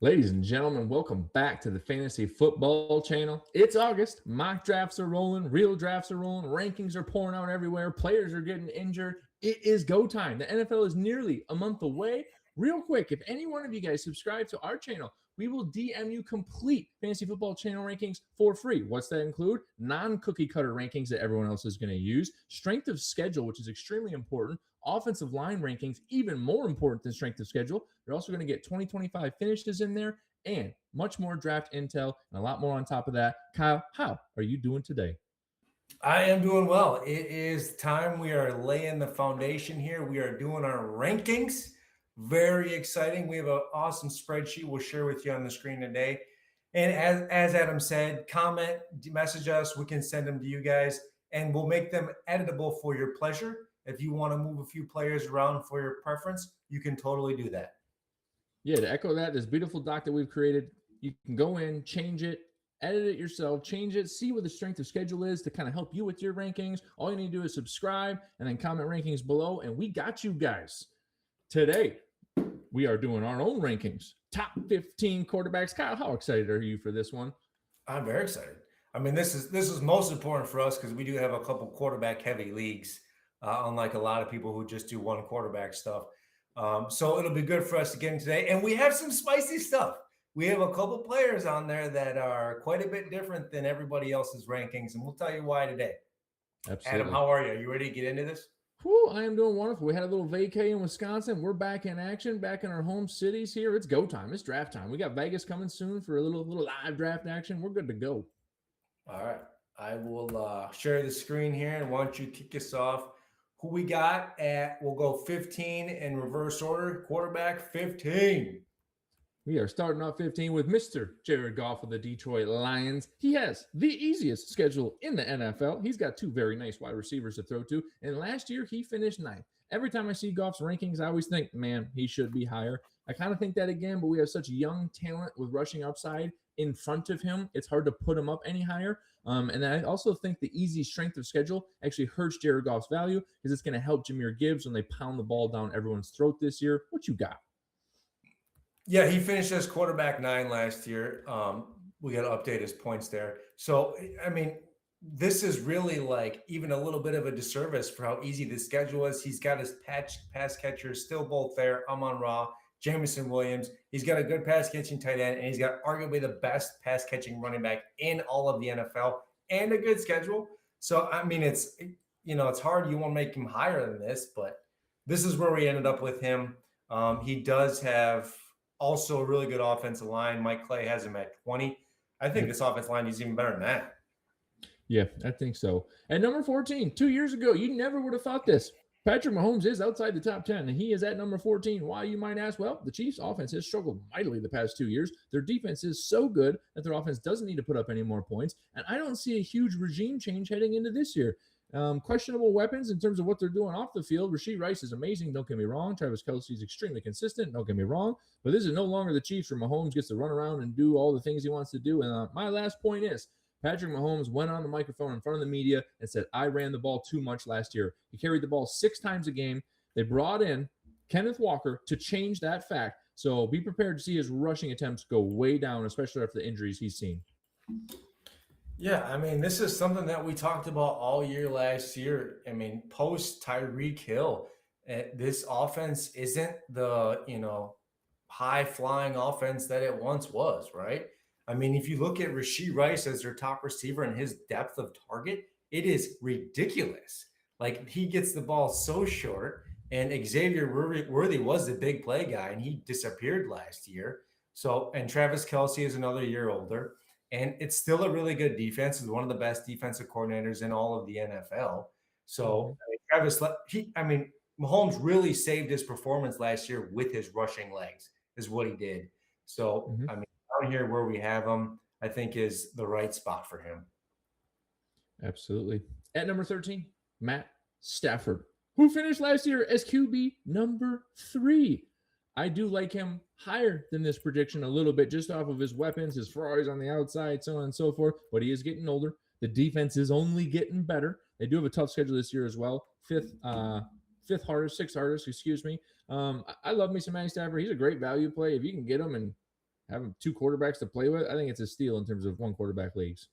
Ladies and gentlemen, welcome back to the Fantasy Football Channel. It's August. Mock drafts are rolling. Real drafts are rolling. Rankings are pouring out everywhere. Players are getting injured. It is go time. The NFL is nearly a month away. Real quick, if any one of you guys subscribe to our channel, we will DM you complete Fantasy Football Channel rankings for free. What's that include? Non-cookie cutter rankings that everyone else is going to use. Strength of schedule, which is extremely important. Offensive line rankings, even more important than strength of schedule. You're also going to get 2025 finishes in there and much more draft intel and a lot more on top of that. Kyle, how are you doing today? I am doing well. It is time we are laying the foundation here. We are doing our rankings. Very exciting. We have an awesome spreadsheet we'll share with you on the screen today. And as Adam said, comment, message us. We can send them to you guys, and we'll make them editable for your pleasure. If you want to move a few players around for your preference, you can totally do that. Yeah, to echo that, this beautiful doc that we've created, you can go in, change it, edit it yourself, change it, see what the strength of schedule is to kind of help you with your rankings. All you need to do is subscribe and then comment rankings below, and we got you guys. Today, we are doing our own rankings. Top 15 quarterbacks. Kyle, how excited are you for this one? I'm very excited. I mean, this is most important for us because we do have a couple quarterback heavy leagues, unlike a lot of people who just do one quarterback stuff. So it'll be good for us to get in today. And we have some spicy stuff. We have a couple players on there that are quite a bit different than everybody else's rankings, and we'll tell you why today. Absolutely. Adam, how are you? Are you ready to get into this? Whew, I am doing wonderful. We had a little vacay in Wisconsin. We're back in action, back in our home cities here. It's go time. It's draft time. We got Vegas coming soon for a little live draft action. We're good to go. All right. I will share the screen here, and why don't you kick us off? Who we got we'll go 15 in reverse order. Quarterback 15. We are starting off 15 with Mr. Jared Goff of the Detroit Lions. He has the easiest schedule in the NFL. He's got two very nice wide receivers to throw to. And last year, he finished ninth. Every time I see Goff's rankings, I always think, man, he should be higher. I kind of think that again, but we have such young talent with rushing upside in front of him. It's hard to put him up any higher. And I also think the easy strength of schedule actually hurts Jared Goff's value because it's going to help Jahmyr Gibbs when they pound the ball down everyone's throat this year. What you got? Yeah, he finished as quarterback 9 last year. We got to update his points there. So, I mean, this is really like even a little bit of a disservice for how easy the schedule is. He's got his pass catchers still both there. Amon-Ra, Jameson Williams. He's got a good pass catching tight end, and he's got arguably the best pass catching running back in all of the NFL and a good schedule. So, I mean, it's hard. You want to make him higher than this, but this is where we ended up with him. He does have also a really good offensive line. Mike Clay has him at 20. I think this offensive line is even better than that. Yeah, I think so. At number 14, 2 years ago, you never would have thought this. Patrick Mahomes is outside the top 10, and he is at number 14. Why, you might ask? Well, the Chiefs' offense has struggled mightily the past 2 years. Their defense is so good that their offense doesn't need to put up any more points, and I don't see a huge regime change heading into this year. Questionable weapons in terms of what they're doing off the field. Rashee Rice is amazing, don't get me wrong. Travis Kelce is extremely consistent, don't get me wrong. But this is no longer the Chiefs where Mahomes gets to run around and do all the things he wants to do. And my last point is, Patrick Mahomes went on the microphone in front of the media and said, I ran the ball too much last year. He carried the ball 6 times a game. They brought in Kenneth Walker to change that fact. So be prepared to see his rushing attempts go way down, especially after the injuries he's seen. Yeah, I mean, this is something that we talked about all year last year. I mean, post Tyreek Hill, this offense isn't the, high-flying offense that it once was, right? I mean, if you look at Rashee Rice as their top receiver and his depth of target, it is ridiculous. Like, he gets the ball so short, and Xavier Worthy was the big play guy, and he disappeared last year. So, and Travis Kelce is another year older. And it's still a really good defense. It's one of the best defensive coordinators in all of the NFL. So Mahomes really saved his performance last year with his rushing legs is what he did. So, I mean, down here where we have him, I think is the right spot for him. Absolutely. At number 13, Matt Stafford, who finished last year as QB number 3. I do like him higher than this prediction a little bit just off of his weapons, his Ferraris on the outside, so on and so forth. But he is getting older. The defense is only getting better. They do have a tough schedule this year as well. Sixth hardest, excuse me. I love me some Matty Stafford. He's a great value play. If you can get him in having two quarterbacks to play with, I think it's a steal in terms of one quarterback leagues.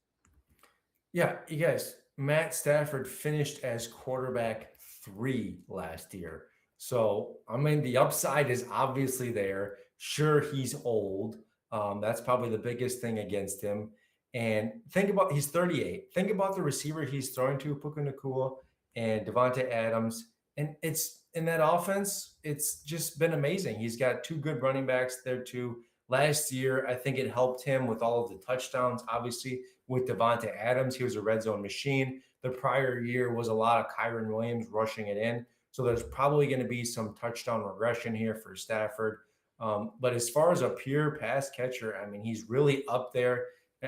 Yeah, you guys, Matt Stafford finished as quarterback 3 last year. So, I mean, the upside is obviously there. Sure, he's old. That's probably the biggest thing against him. And think about he's 38. Think about the receiver he's throwing to, Puka Nacua and Devontae Adams. And it's in that offense, it's just been amazing. He's got two good running backs there too. Last year, I think it helped him with all of the touchdowns. Obviously, with Devontae Adams, he was a red zone machine. The prior year was a lot of Kyron Williams rushing it in. So there's probably going to be some touchdown regression here for Stafford. But as far as a pure pass catcher, I mean, he's really up there.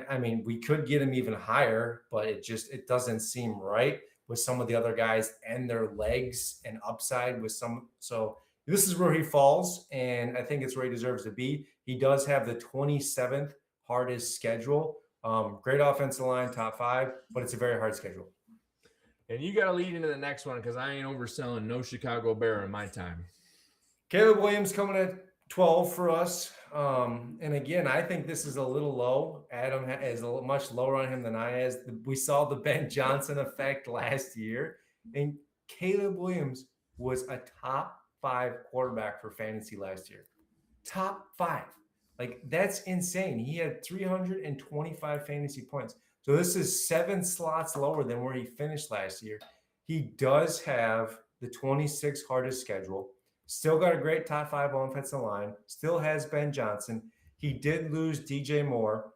I mean, we could get him even higher, but it doesn't seem right with some of the other guys and their legs and upside with some. So this is where he falls, and I think it's where he deserves to be. He does have the 27th hardest schedule. Great offensive line, top 5, but it's a very hard schedule. And you got to lead into the next one because I ain't overselling no Chicago Bear in my time. Caleb Williams coming at 12 for us. And again, I think this is a little low. Adam is much lower on him than I is. We saw the Ben Johnson effect last year, and Caleb Williams was a top 5 quarterback for fantasy last year. Top 5. Like, that's insane. He had 325 fantasy points. So this is 7 slots lower than where he finished last year. He does have the 26th hardest schedule. Still got a great top 5 offensive line. Still has Ben Johnson. He did lose DJ Moore,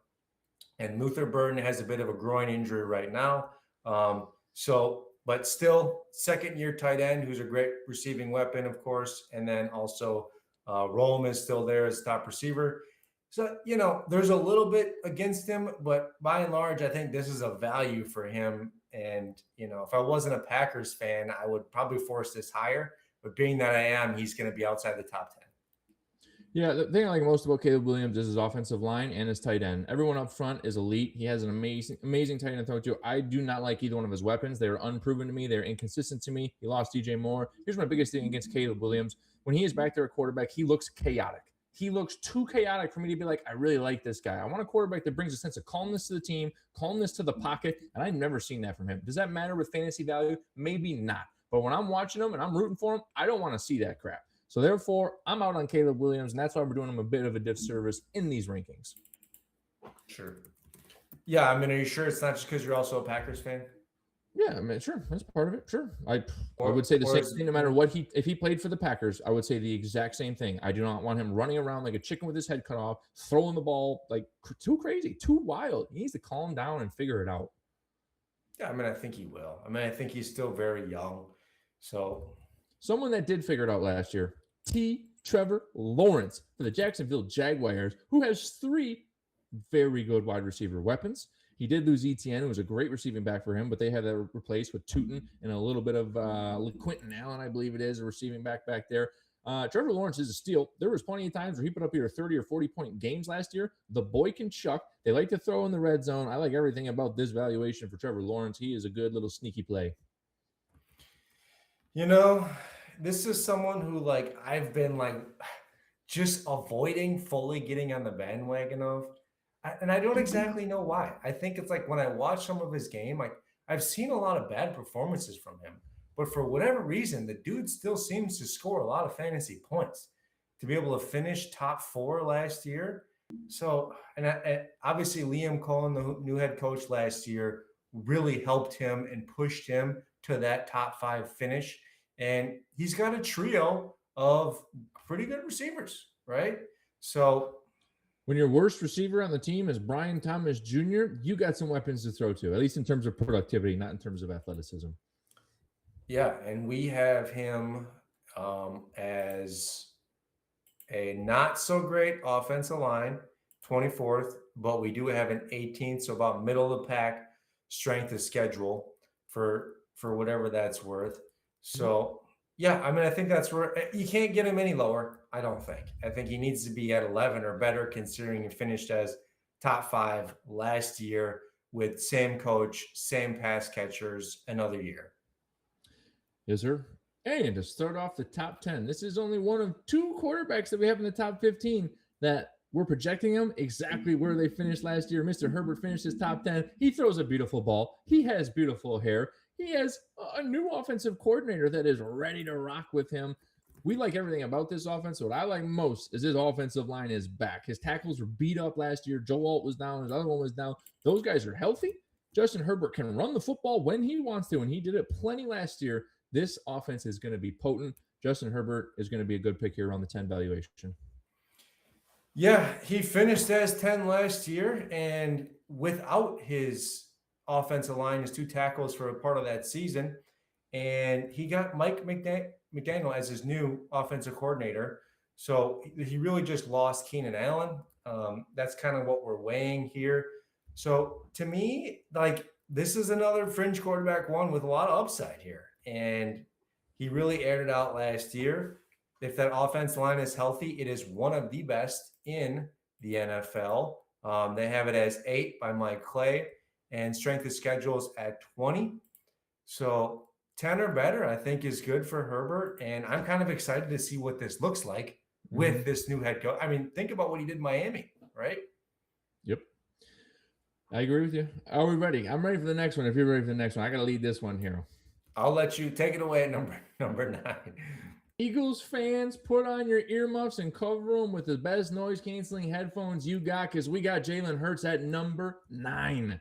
and Luther Burden has a bit of a groin injury right now. But still, second-year tight end, who's a great receiving weapon, of course. And then also Rome is still there as top receiver. So, there's a little bit against him, but by and large, I think this is a value for him. And, if I wasn't a Packers fan, I would probably force this higher. But being that I am, he's going to be outside the top 10. Yeah, the thing I like most about Caleb Williams is his offensive line and his tight end. Everyone up front is elite. He has an amazing tight end to throw to. I do not like either one of his weapons. They're unproven to me. They're inconsistent to me. He lost DJ Moore. Here's my biggest thing against Caleb Williams. When he is back there at quarterback, he looks chaotic. He looks too chaotic for me to be like, I really like this guy. I want a quarterback that brings a sense of calmness to the team, calmness to the pocket, and I've never seen that from him. Does that matter with fantasy value? Maybe not. But when I'm watching him and I'm rooting for him, I don't want to see that crap. So therefore, I'm out on Caleb Williams, and that's why we're doing him a bit of a disservice in these rankings. Sure. Yeah, I mean, are you sure it's not just because you're also a Packers fan? Yeah, I mean, sure. That's part of it. Sure. I would say the same thing no matter what if he played for the Packers, I would say the exact same thing. I do not want him running around like a chicken with his head cut off, throwing the ball like too crazy, too wild. He needs to calm down and figure it out. Yeah, I mean, I think he will. I mean, I think he's still very young. So someone that did figure it out last year, Trevor Lawrence for the Jacksonville Jaguars, who has 3 very good wide receiver weapons. He did lose Etienne, who was a great receiving back for him, but they had that replaced with Tootin and a little bit of Quentin Allen, I believe it is, a receiving back there. Trevor Lawrence is a steal. There was plenty of times where he put up either 30 or 40-point games last year. The boy can chuck. They like to throw in the red zone. I like everything about this valuation for Trevor Lawrence. He is a good little sneaky play. This is someone who, I've been, just avoiding fully getting on the bandwagon of. And I don't exactly know why. I think it's when I watch some of his game, I've seen a lot of bad performances from him. But for whatever reason, the dude still seems to score a lot of fantasy points to be able to finish top 4 last year. So, and obviously Liam Cohen, the new head coach last year, really helped him and pushed him to that top 5 finish. And he's got a trio of pretty good receivers, right? So when your worst receiver on the team is Brian Thomas Jr., you got some weapons to throw to, at least in terms of productivity, not in terms of athleticism. Yeah, and we have him as a not so great offensive line, 24th, but we do have an 18th, so about middle of the pack strength of schedule for whatever that's worth. So, yeah, I mean, I think that's where you can't get him any lower, I don't think. I think he needs to be at 11 or better, considering he finished as top 5 last year with same coach, same pass catchers, another year. Yes, sir. And to start off the top 10, this is only one of 2 quarterbacks that we have in the top 15 that we're projecting him exactly where they finished last year. Mr. Herbert finished his top 10. He throws a beautiful ball. He has beautiful hair. He has a new offensive coordinator that is ready to rock with him. We like everything about this offense. What I like most is his offensive line is back. His tackles were beat up last year. Joe Alt was down. His other one was down. Those guys are healthy. Justin Herbert can run the football when he wants to, and he did it plenty last year. This offense is going to be potent. Justin Herbert is going to be a good pick here around the 10 valuation. Yeah, he finished as 10 last year, and without his offensive line, his 2 tackles for a part of that season, and he got Mike McDaniel as his new offensive coordinator. So he really just lost Keenan Allen. That's kind of what we're weighing here. So to me, like, this is another fringe quarterback one with a lot of upside here. And he really aired it out last year. If that offense line is healthy, it is one of the best in the NFL. They have it as 8 by Mike Clay, and strength of schedule is at 20. So 10 or better, I think, is good for Herbert. And I'm kind of excited to see what this looks like with this new head coach. I mean, think about what he did in Miami, right? Yep. I agree with you. Are we ready? I'm ready for the next one. If you're ready for the next one, I got to lead this one here. I'll let you take it away at number 9. Eagles fans, put on your earmuffs and cover them with the best noise canceling headphones you got, because we got Jalen Hurts at number 9.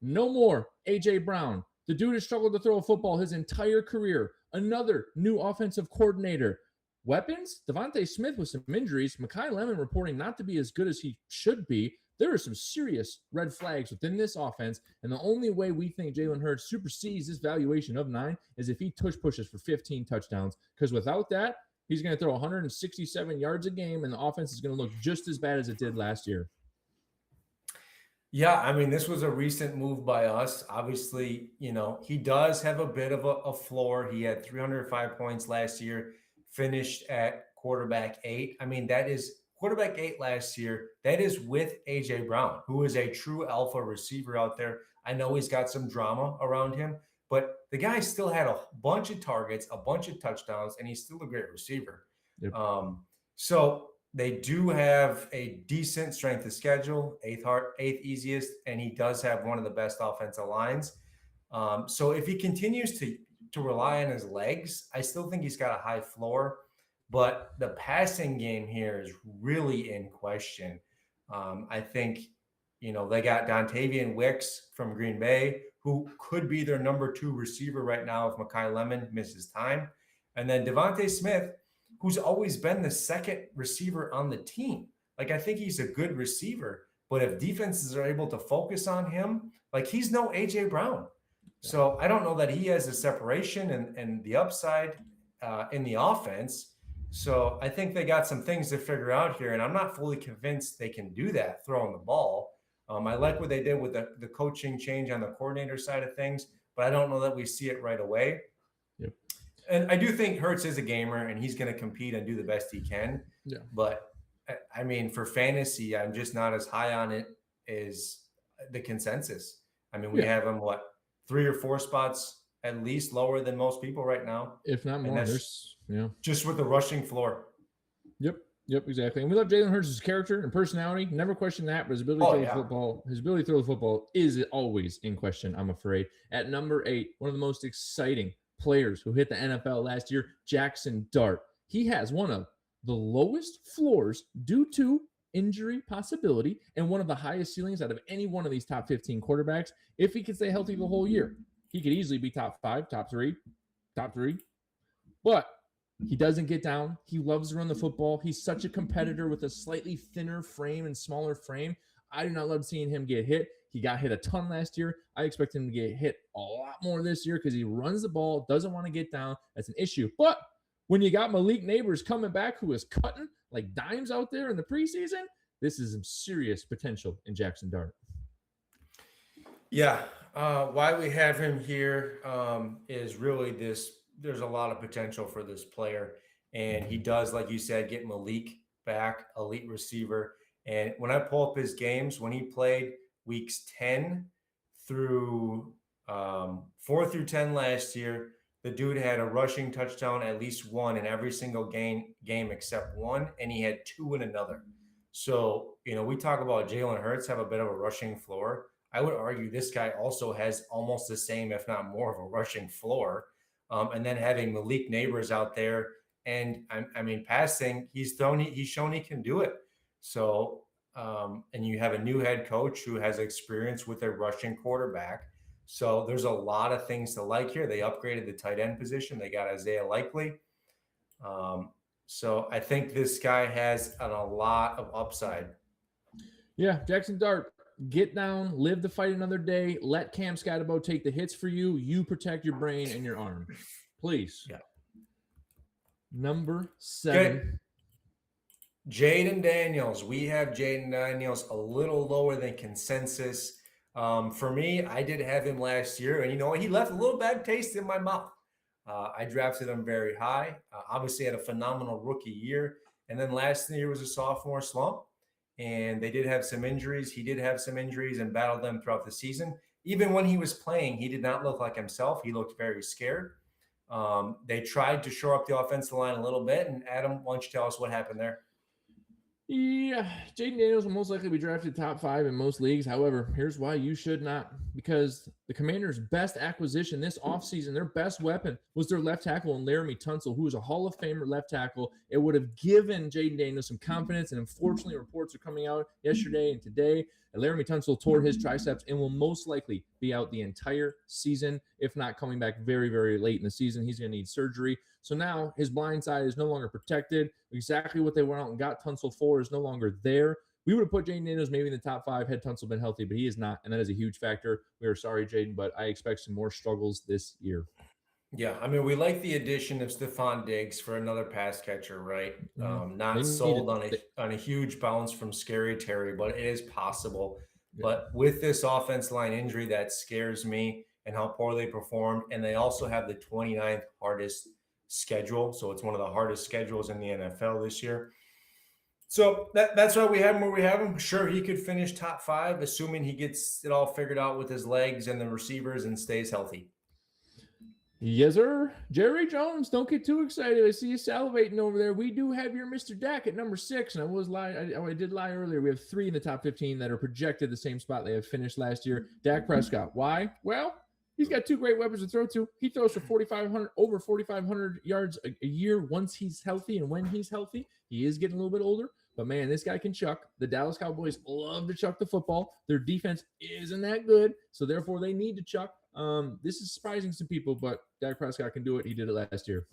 No more A.J. Brown. The dude has struggled to throw a football his entire career. Another new offensive coordinator. Weapons? Devontae Smith with some injuries. Mekhi Lemon reporting not to be as good as he should be. There are some serious red flags within this offense, and the only way we think Jalen Hurts supersedes this valuation of 9 is if he pushes for 15 touchdowns, because without that, he's going to throw 167 yards a game, and the offense is going to look just as bad as it did last year. Yeah, I mean, this was a recent move by us. Obviously, you know, he does have a bit of a floor. He had 305 points last year, finished at quarterback 8. I mean, that is quarterback 8 last year. That is with A.J. Brown, who is a true alpha receiver out there. I know he's got some drama around him, but the guy still had a bunch of targets, a bunch of touchdowns, and he's still a great receiver. Yep. So they do have a decent strength of schedule, 8th easiest, and he does have one of the best offensive lines. So if he continues to rely on his legs, I still think he's got a high floor. But the passing game here is really in question. I think, you know, they got Dontavian Wicks from Green Bay, who could be their number 2 receiver right now if Mekhi Lemon misses time. And then Devontae Smith, who's always been the second receiver on the team. Like, I think he's a good receiver, but if defenses are able to focus on him, like, he's no A.J. Brown. So I don't know that he has the separation and the upside in the offense. So I think they got some things to figure out here, and I'm not fully convinced they can do that throwing the ball. I like what they did with the coaching change on the coordinator side of things, but I don't know that we see it right away. Yep. And I do think Hurts is a gamer, and he's going to compete and do the best he can. Yeah. But, I mean, for fantasy, I'm just not as high on it as the consensus. I mean, we have him, 3 or 4 spots at least lower than most people right now, if not more. Just with the rushing floor. Yep, exactly. And we love Jalen Hurts' character and personality. Never question that, but his ability to throw the football is always in question, I'm afraid. At number 8, one of the most exciting players who hit the NFL last year, Jackson Dart. He has one of the lowest floors due to injury possibility and one of the highest ceilings out of any one of these top 15 quarterbacks. If he can stay healthy the whole year, he could easily be top 5, top 3. But he doesn't get down. He loves to run the football. He's such a competitor with a slightly thinner frame and smaller frame. I do not love seeing him get hit. He got hit a ton last year. I expect him to get hit a lot more this year because he runs the ball, doesn't want to get down. That's an issue. But when you got Malik Neighbors coming back who is cutting like dimes out there in the preseason, this is some serious potential in Jackson Dart. Yeah. Why we have him here is really this. There's a lot of potential for this player. And he does, like you said, get Malik back, elite receiver. And when I pull up his games, when he played weeks 10 through 4 through 10 last year, the dude had a rushing touchdown, at least one in every single game except one, and he had 2 in another. So, we talk about Jalen Hurts have a bit of a rushing floor. I would argue this guy also has almost the same, if not more, of a rushing floor. And then having Malik Neighbors out there, and I mean, passing, he's shown he can do it. So, and you have a new head coach who has experience with a rushing quarterback. So there's a lot of things to like here. They upgraded the tight end position. They got Isaiah Likely. Um, so I think this guy has a lot of upside. Yeah, Jackson Dart, get down, live to fight another day. Let Cam Scatterbo take the hits for you. You protect your brain and your arm. Please. Yeah. Number 7. Okay. Jaden Daniels. We have Jaden Daniels a little lower than consensus. For me, I did have him last year, and he left a little bad taste in my mouth. I drafted him very high. Obviously, had a phenomenal rookie year, and then last year was a sophomore slump. And they did have some injuries. He did have some injuries and battled them throughout the season. Even when he was playing, he did not look like himself. He looked very scared. They tried to shore up the offensive line a little bit. And Adam, why don't you tell us what happened there? Yeah, Jaden Daniels will most likely be drafted top 5 in most leagues. However, here's why you should not. Because the Commanders' best acquisition this offseason, their best weapon, was their left tackle in Laramie Tunsil, who is a Hall of Famer left tackle. It would have given Jaden Daniels some confidence, and unfortunately, reports are coming out yesterday and today that Laramie Tunsil tore his triceps and will most likely be out the entire season, if not coming back very, very late in the season. He's going to need surgery. So now his blind side is no longer protected. Exactly what they went out and got Tunsil for is no longer there. We would have put Jaden Daniels maybe in the top 5 had Tunsil been healthy, but he is not, and that is a huge factor. We are sorry, Jaden, but I expect some more struggles this year. Yeah, I mean, we like the addition of Stephon Diggs for another pass catcher, right? Not sold on a huge bounce from Scary Terry, but it is possible. Yeah. But with this offense line injury, that scares me and how poorly they performed. And they also have the 29th hardest schedule. So it's one of the hardest schedules in the NFL this year. So that's why we have him where we have him. Sure, he could finish top 5, assuming he gets it all figured out with his legs and the receivers and stays healthy. Yes, sir. Jerry Jones, don't get too excited. I see you salivating over there. We do have your Mr. Dak at number 6, and I did lie earlier. We have 3 in the top 15 that are projected the same spot they have finished last year. Dak Prescott. Why? Well, he's got 2 great weapons to throw to. He throws for over 4,500 yards a year once he's healthy, and when he's healthy, he is getting a little bit older. But, man, this guy can chuck. The Dallas Cowboys love to chuck the football. Their defense isn't that good, so therefore they need to chuck. This is surprising to people, but Dak Prescott can do it. He did it last year.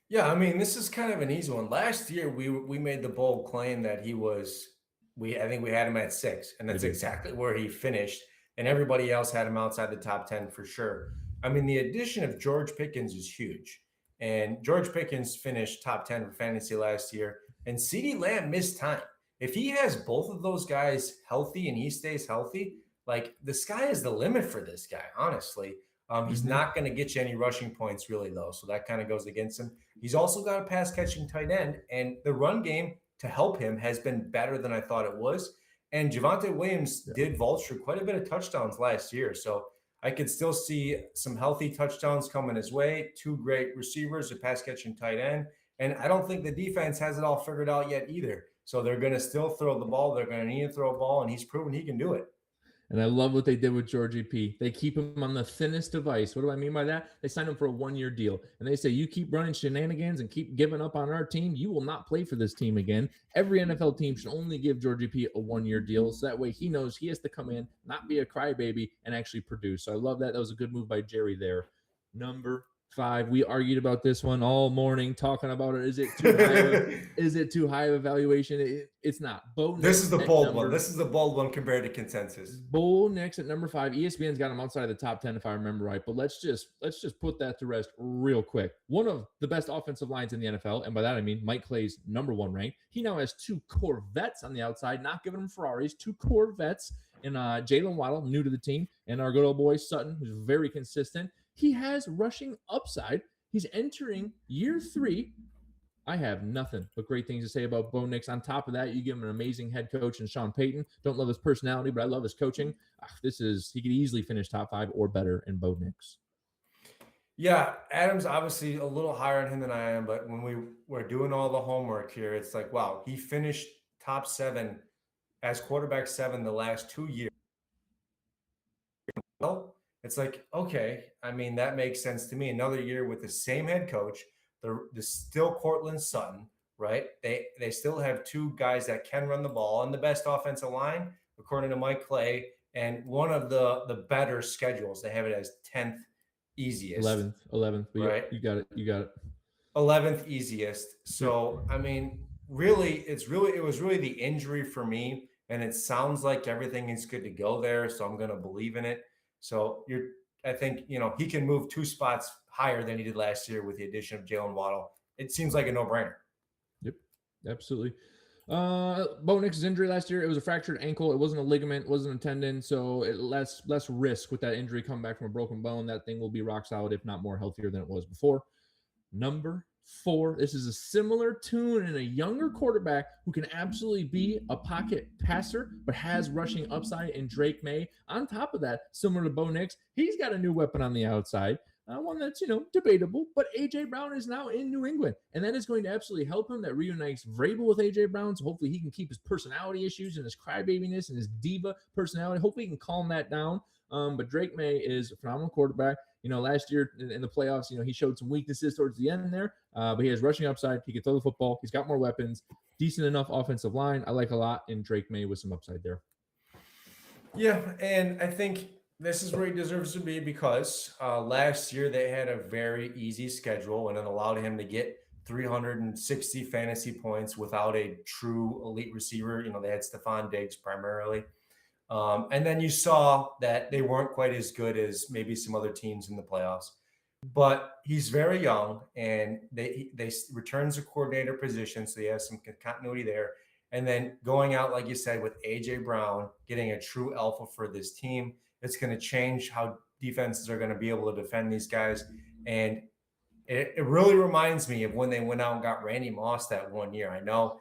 Yeah, I mean, this is kind of an easy one. Last year, we made the bold claim that I think we had him at 6, and that's exactly where he finished. And everybody else had him outside the top 10 for sure. I mean, the addition of George Pickens is huge. And George Pickens finished top 10 for fantasy last year. And CeeDee Lamb missed time. If he has both of those guys healthy and he stays healthy, like the sky is the limit for this guy, honestly. He's not going to get you any rushing points really, though. So that kind of goes against him. He's also got a pass catching tight end. And the run game to help him has been better than I thought it was. And Javonte Williams did vulture quite a bit of touchdowns last year. So I could still see some healthy touchdowns coming his way. 2 great receivers, a pass catching tight end. And I don't think the defense has it all figured out yet either. So they're going to still throw the ball. They're going to need to throw a ball, and he's proven he can do it. And I love what they did with Georgie P. They keep him on the thinnest device. What do I mean by that? They signed him for a 1-year deal. And they say, you keep running shenanigans and keep giving up on our team, you will not play for this team again. Every NFL team should only give Georgie P a 1-year deal. So that way he knows he has to come in, not be a crybaby, and actually produce. So I love that. That was a good move by Jerry there. Number 5. We argued about this one all morning, talking about it. Is it too high of evaluation? It's not. This is the bold one. This is the bold one compared to consensus. Bo Nix at number 5. ESPN's got him outside of the top 10 if I remember right. But let's just put that to rest real quick. One of the best offensive lines in the NFL, and by that I mean Mike Clay's number 1 rank. He now has 2 Corvettes on the outside, not giving him Ferraris. 2 Corvettes, and Jalen Waddle, new to the team, and our good old boy Sutton, who's very consistent. He has rushing upside. He's entering year 3. I have nothing but great things to say about Bo Nix. On top of that, you give him an amazing head coach in Sean Payton. Don't love his personality, but I love his coaching. He could easily finish top 5 or better in Bo Nix. Yeah, Adam's obviously a little higher on him than I am, but when we were doing all the homework here, it's like, wow, he finished top 7 as quarterback 7 the last 2 years. Well, it's like, okay, I mean, that makes sense to me. Another year with the same head coach, the still Cortland Sutton, right? They still have 2 guys that can run the ball and the best offensive line, according to Mike Clay, and one of the better schedules. They have it as 10th easiest. 11th. Right? You got it. 11th easiest. So, I mean, really, it was really the injury for me. And it sounds like everything is good to go there. So I'm going to believe in it. So I think, he can move 2 spots higher than he did last year with the addition of Jalen Waddle. It seems like a no-brainer. Yep, absolutely. Bo Nix's injury last year, it was a fractured ankle. It wasn't a ligament, wasn't a tendon, so less risk with that injury coming back from a broken bone. That thing will be rock solid, if not more healthier than it was before. Number 4, this is a similar tune in a younger quarterback who can absolutely be a pocket passer, but has rushing upside in Drake May. On top of that, similar to Bo Nix, he's got a new weapon on the outside. One that's, debatable, but A.J. Brown is now in New England, and that is going to absolutely help him. That reunites Vrabel with A.J. Brown, so hopefully he can keep his personality issues and his crybabiness and his diva personality. Hopefully he can calm that down. But Drake May is a phenomenal quarterback. Last year in the playoffs, he showed some weaknesses towards the end there, but he has rushing upside. He can throw the football. He's got more weapons. Decent enough offensive line. I like a lot in Drake May with some upside there. Yeah, and I think this is where he deserves to be because last year they had a very easy schedule and it allowed him to get 360 fantasy points without a true elite receiver. They had Stephon Diggs primarily. And then you saw that they weren't quite as good as maybe some other teams in the playoffs. But he's very young, and they returns a coordinator position, so he has some continuity there. And then going out, like you said, with A.J. Brown, getting a true alpha for this team, it's going to change how defenses are going to be able to defend these guys. And it really reminds me of when they went out and got Randy Moss that one year. I know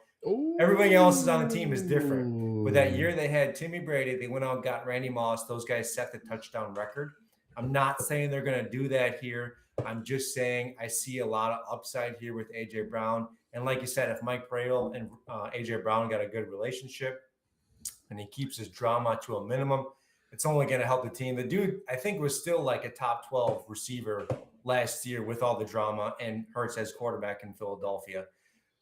everybody else is on the team is different, but that year they had Timmy Brady. They went out and got Randy Moss. Those guys set the touchdown record. I'm not saying they're going to do that here. I'm just saying I see a lot of upside here with A.J. Brown. And like you said, if Mike Vrabel and A.J. Brown got a good relationship and he keeps his drama to a minimum, it's only going to help the team. The dude, I think, was still like a top 12 receiver last year with all the drama and Hurts as quarterback in Philadelphia.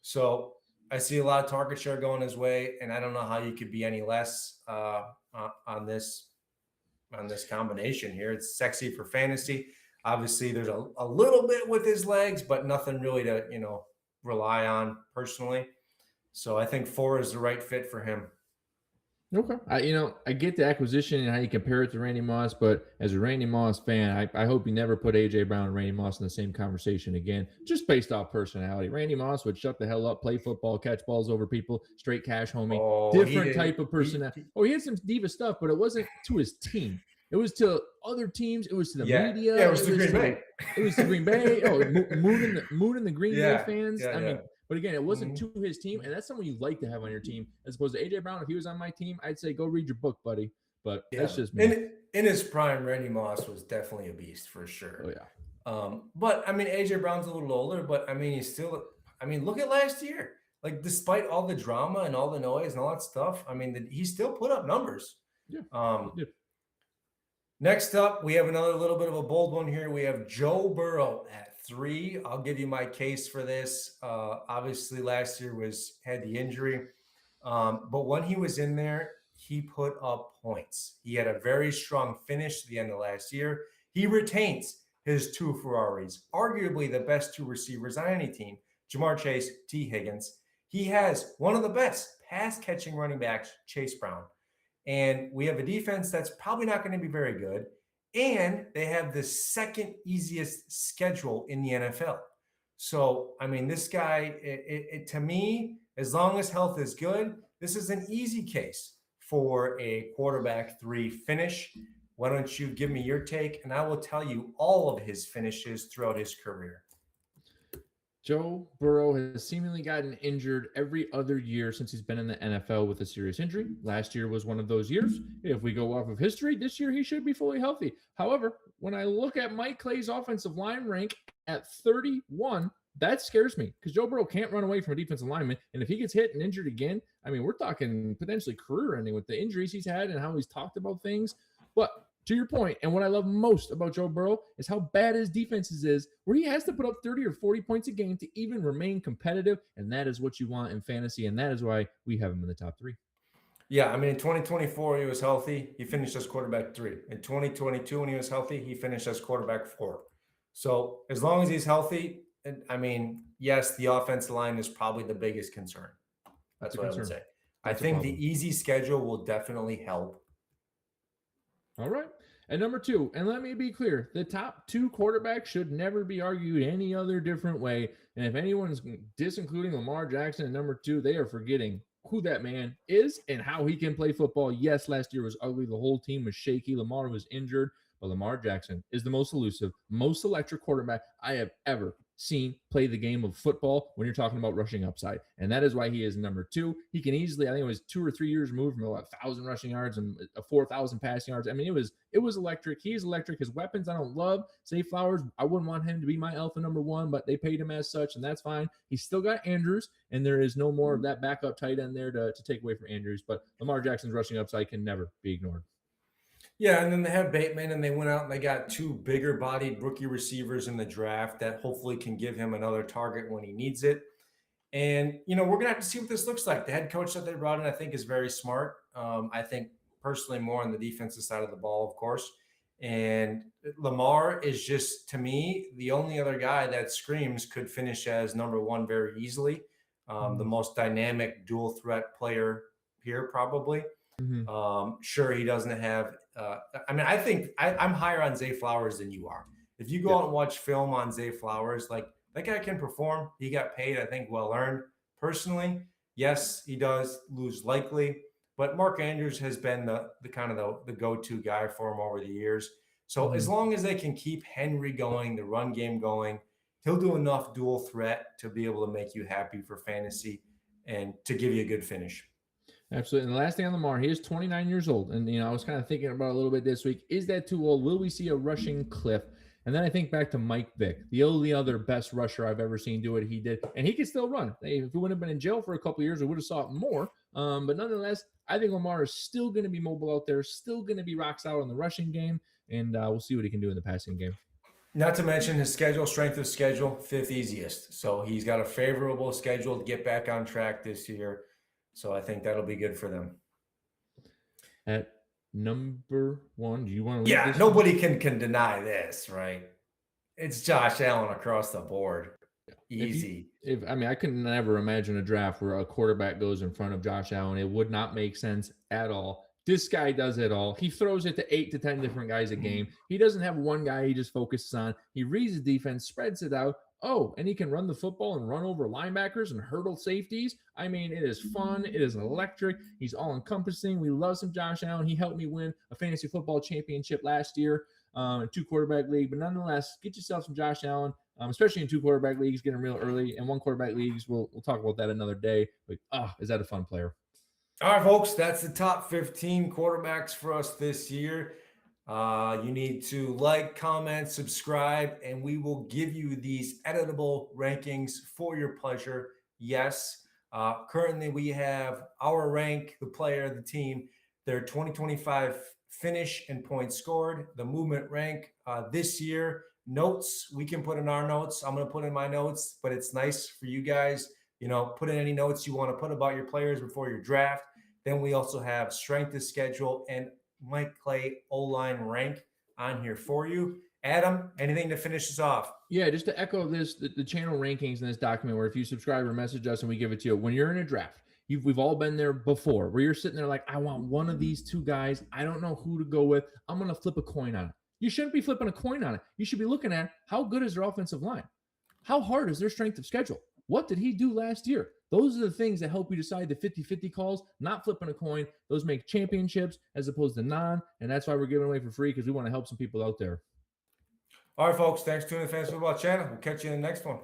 So I see a lot of target share going his way, and I don't know how you could be any less on this combination here. It's sexy for fantasy. Obviously, there's a little bit with his legs, but nothing really to rely on personally. So I think 4 is the right fit for him. Okay. I get the acquisition and how you compare it to Randy Moss, but as a Randy Moss fan, I hope you never put A.J. Brown and Randy Moss in the same conversation again, just based off personality. Randy Moss would shut the hell up, play football, catch balls over people, straight cash homie, different type of personality. He had some diva stuff, but it wasn't to his team. It was to other teams. It was to the media. Yeah, it was to Green Bay. It was to Green Bay. Moon and the Green Bay fans. But again, it wasn't to his team, and that's someone you like to have on your team, as opposed to A.J. Brown. If he was on my team, I'd say go read your book, buddy. But that's just me. In his prime, Randy Moss was definitely a beast for sure. Oh yeah. But I mean, A.J. Brown's a little older, but I mean, he's still. I mean, look at last year. Like, despite all the drama and all the noise and all that stuff, I mean, he still put up numbers. Yeah. Next up, we have another little bit of a bold one here. We have Joe Burrow at 3. I'll give you my case for this. Obviously, last year had the injury. But when he was in there, he put up points. He had a very strong finish at the end of last year. He retains his 2 Ferraris, arguably the best 2 receivers on any team, Jamar Chase, T. Higgins. He has one of the best pass-catching running backs, Chase Brown. And we have a defense that's probably not going to be very good. And they have the second easiest schedule in the NFL. So, I mean, this guy, to me, as long as health is good, this is an easy case for a quarterback 3 finish. Why don't you give me your take? And I will tell you all of his finishes throughout his career. Joe Burrow has seemingly gotten injured every other year since he's been in the NFL with a serious injury. Last year was one of those years. If we go off of history, this year he should be fully healthy. However, when I look at Mike Clay's offensive line rank at 31, That scares me because Joe Burrow can't run away from a defensive lineman. And if he gets hit and injured again, I mean, we're talking potentially career ending with the injuries he's had and how he's talked about things. But to your point, and what I love most about Joe Burrow is how bad his defenses is, where he has to put up 30 or 40 points a game to even remain competitive. And that is what you want in fantasy. And that is why we have him in the top 3. Yeah, I mean, in 2024, he was healthy. He finished as quarterback 3. In 2022, when he was healthy, he finished as quarterback 4. So as long as he's healthy, and I mean, yes, the offensive line is probably the biggest concern. That's what I would say. I think the easy schedule will definitely help. All right. And number 2, and let me be clear, the top 2 quarterbacks should never be argued any other different way. And if anyone's disincluding Lamar Jackson at number 2, they are forgetting who that man is and how he can play football. Yes, last year was ugly. The whole team was shaky. Lamar was injured, but Lamar Jackson is the most elusive, most electric quarterback I have ever seen play the game of football when you're talking about rushing upside. And that is why he is number 2. He can easily, I think it was 2 or 3 years removed from 1,000 rushing yards and 4,000 passing yards. I mean, it was electric. He's electric. His weapons I don't love. Zay Flowers, I wouldn't want him to be my alpha number 1, but they paid him as such, and that's fine. He's still got Andrews, and there is no more of that backup tight end there to take away from Andrews. But Lamar Jackson's rushing upside can never be ignored. Yeah, and then they have Bateman, and they went out and they got 2 bigger-bodied rookie receivers in the draft that hopefully can give him another target when he needs it. And, we're going to have to see what this looks like. The head coach that they brought in, I think, is very smart. I think personally more on the defensive side of the ball, of course. And Lamar is just, to me, the only other guy that screams could finish as number 1 very easily. The most dynamic dual threat player here, probably. Sure, he doesn't have. I think I'm higher on Zay Flowers than you are. If you go out and watch film on Zay Flowers, like that guy can perform. He got paid, I think, well earned. Personally, yes, he does lose likely, but Mark Andrews has been the kind of the go-to guy for him over the years. So as long as they can keep Henry going, the run game going, he'll do enough dual threat to be able to make you happy for fantasy and to give you a good finish. Absolutely. And the last thing on Lamar, he is 29 years old. And, I was kind of thinking about a little bit this week. Is that too old? Will we see a rushing cliff? And then I think back to Mike Vick, the only other best rusher I've ever seen do what he did. And he could still run. If he wouldn't have been in jail for a couple of years, we would have saw it more. But nonetheless, I think Lamar is still going to be mobile out there, still going to be rock solid in the rushing game. And we'll see what he can do in the passing game. Not to mention his strength of schedule, 5th easiest. So he's got a favorable schedule to get back on track this year. So I think that'll be good for them. At number 1, do you want to? Yeah, nobody can deny this, right? It's Josh Allen across the board. Easy. I can never imagine a draft where a quarterback goes in front of Josh Allen. It would not make sense at all. This guy does it all. He throws it to 8 to 10 different guys a game. He doesn't have one guy he just focuses on. He reads the defense, spreads it out. Oh, and he can run the football and run over linebackers and hurdle safeties. I mean, it is fun. It is electric. He's all-encompassing. We love some Josh Allen. He helped me win a fantasy football championship last year in 2-quarterback league. But nonetheless, get yourself some Josh Allen, especially in 2-quarterback leagues, getting real early. And 1-quarterback leagues, we'll talk about that another day. But, is that a fun player? All right, folks, that's the top 15 quarterbacks for us this year. You need to like, comment, subscribe, and we will give you these editable rankings for your pleasure. Yes. Currently, we have our rank, the player, the team, their 2025 finish and points scored, the movement rank this year. Notes we can put in our notes. I'm going to put in my notes, but it's nice for you guys. Put in any notes you want to put about your players before your draft. Then we also have strength of schedule and Mike Clay O-line rank on here for you. Adam, anything to finish us off? Yeah, just to echo this, the channel rankings in this document, where if you subscribe or message us and we give it to you, when you're in a draft, we've all been there before, where you're sitting there like, I want one of these 2 guys. I don't know who to go with. I'm going to flip a coin on it. You shouldn't be flipping a coin on it. You should be looking at how good is their offensive line? How hard is their strength of schedule? What did he do last year? Those are the things that help you decide the 50-50 calls, not flipping a coin. Those make championships as opposed to non, and that's why we're giving away for free, because we want to help some people out there. All right, folks. Thanks for tuning in to the Fantasy Football Channel. We'll catch you in the next one.